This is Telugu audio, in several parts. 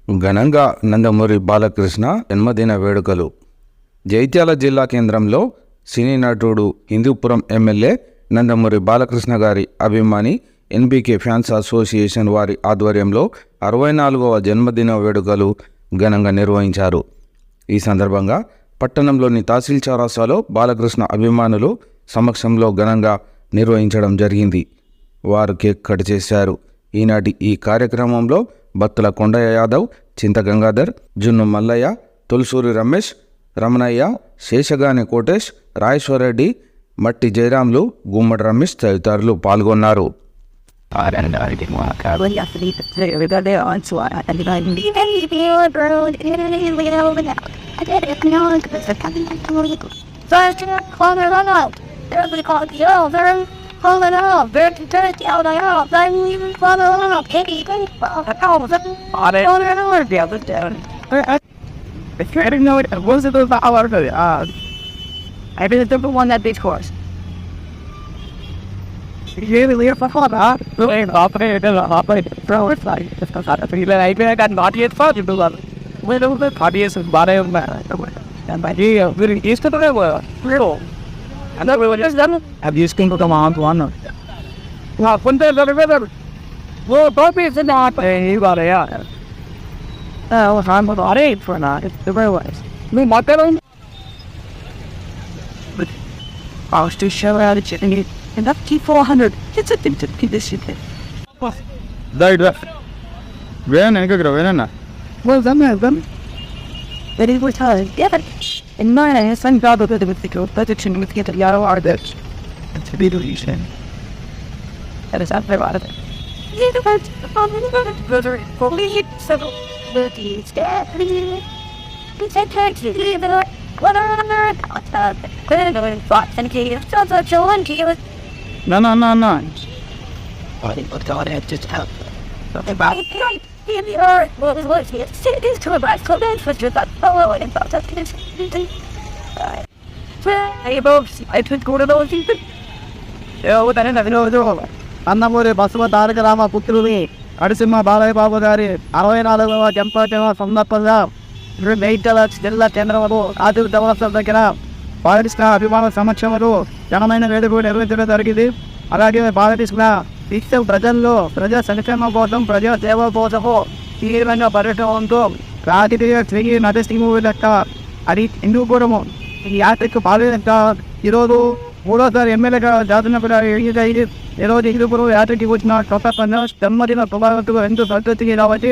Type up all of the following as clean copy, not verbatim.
ఘనంగా నందమూరి బాలకృష్ణ జన్మదిన వేడుకలు. జైత్యాల జిల్లా కేంద్రంలో సినీ నటుడు, హిందూపురం ఎమ్మెల్యే నందమూరి బాలకృష్ణ గారి అభిమాని ఎన్బీకే ఫ్యాన్స్ అసోసియేషన్ వారి ఆధ్వర్యంలో 64వ జన్మదిన వేడుకలు ఘనంగా నిర్వహించారు. ఈ సందర్భంగా పట్టణంలోని తహసీల్ చౌరస్తాలో బాలకృష్ణ అభిమానులు సమక్షంలో ఘనంగా నిర్వహించడం జరిగింది. వారు కేక్ కట్ చేశారు. ఈనాటి ఈ కార్యక్రమంలో బత్తుల కొండయ్య యాదవ్, చింత గంగాధర్, జున్ను మల్లయ్య, తులసూరి రమేష్, రమణయ్య, శేషగాని కోటేష్, రాయేశ్వరరెడ్డి, మట్టి జయరాములు, గుమ్మడి రమేష్ తదితరులు పాల్గొన్నారు. I been a different one that big course. Really, if I thought that, I got not yet thought you do that. When over the party is body of man, and by day, very east of the river, real. And then we were just done. Have you seen come on to one? Well, one day the river. Well, puppies and not, and you got it, yeah. Oh, I'm about 8 for now. It's the railways. Me, my pedal. I was too sure out of it, and that T400, it's a thing to condition it. Died. When I go in, Well, them. But it was hard. Yeah, but in mine, I have some job of it with the girl, but it's in with get a yellow or that. It's a bit of you saying. That is out there out of it. Yeah, the birds, the fully settled. The teeth, it's a taxi, what on earth? Thoughts and chaos, so children, chaos. No. I think what God had just helped. Something about it. In the earth, what is what it is to a black coat, for just that fellow and about that. Hey, folks, I took go to those people. Oh, that I know the whole. Nandamuri Basava Taraka Rama పుత్రుని అడిసిమ్మ బాలయ్య బాబు గారి 64వ జన్మదిన సందర్భంగా మేడ్చల్ జిల్లా కేంద్రంలో ఆదిత్య దివసం దగ్గర బాలకృష్ణ అభిమాన సమక్షంలో ఘనమైన వేడుక నిర్వహించడం జరిగింది. అలాగే బాలకృష్ణ నిత్యం ప్రజల్లో ప్రజా సంక్షేమం కోసం, ప్రజా సేవ కోసము తీవ్రంగా పర్యటనతో రాజకీయ స్త్రీ నటసింహ లెక్క అది హిందూపురము ఈ యాత్రకు పాల్గొనక ఈరోజు 3వ ఎమ్మెల్యేగా జాతర ఈరోజు హిందూపురం యాత్రకి వచ్చిన కొత్త జన్మదిన ప్రభావితంగా ఎంతో సంతృప్తికి రావచ్చు.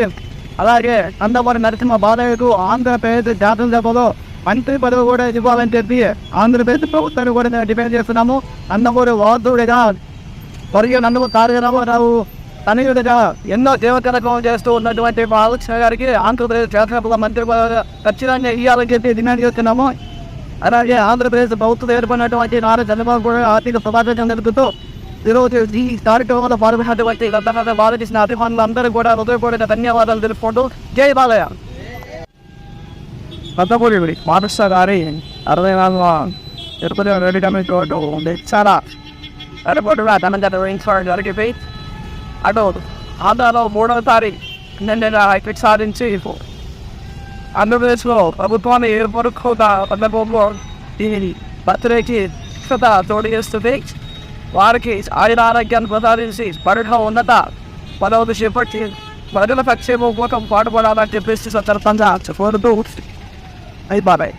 అలాగే నందమూరి నరసింహ బాలయ్యకు ఆంధ్రప్రదేశ్ శాసనసభలో మంత్రి పదవి కూడా ఇవ్వాలని చెప్పి ఆంధ్రప్రదేశ్ ప్రభుత్వాన్ని కూడా డిమాండ్ చేస్తున్నాము. నందమూరి వారసుడిగా మరియు నందమూరి తారక రామారావు తనయుడిగా ఎన్నో దేవతలకం చేస్తూ ఉన్నటువంటి బాలకృష్ణ గారికి ఆంధ్రప్రదేశ్ శాసనసభ మంత్రి పదవి ఖచ్చితంగా ఇవ్వాలని చెప్పి డిమాండ్ చేస్తున్నాము. అలాగే ఆంధ్రప్రదేశ్ ప్రభుత్వం ఏర్పడినటువంటి నారా చంద్రబాబు కూడా ఆర్థిక సమాచారం జరుగుతూ ఈరోజు ఈ కార్యక్రమంలో పాల్గొన్నటువంటి బాలకృష్ణ అభిమానులు అందరూ కూడా హృదయపూర్వక ధన్యవాదాలు తెలుపుకుంటూ జై బాలయ్య. కొత్తపూడి బాలకృష్ణ గారి 64వ రెడ్డి కమిటీ చాలా జరిగిపోయి అటు ఆంధ్రలో 3వ తారీఖు నిన్న సాధించి ఆంధ్రప్రదేశ్లో ప్రభుత్వాన్ని ఏర్పరుకోత సందర్భంలో దీని బర్త్డేకి తోడు చేస్తుంది. వారికి ఆయన ఆరోగ్యాన్ని ప్రసాదించి పర్యటన ఉన్నత పదవులు చేపట్టి ప్రజల సంక్షేమం కోసం పాటుపడాలని చెప్పేసి సందర్భంగా కోరుతూ అయిపోయాయి.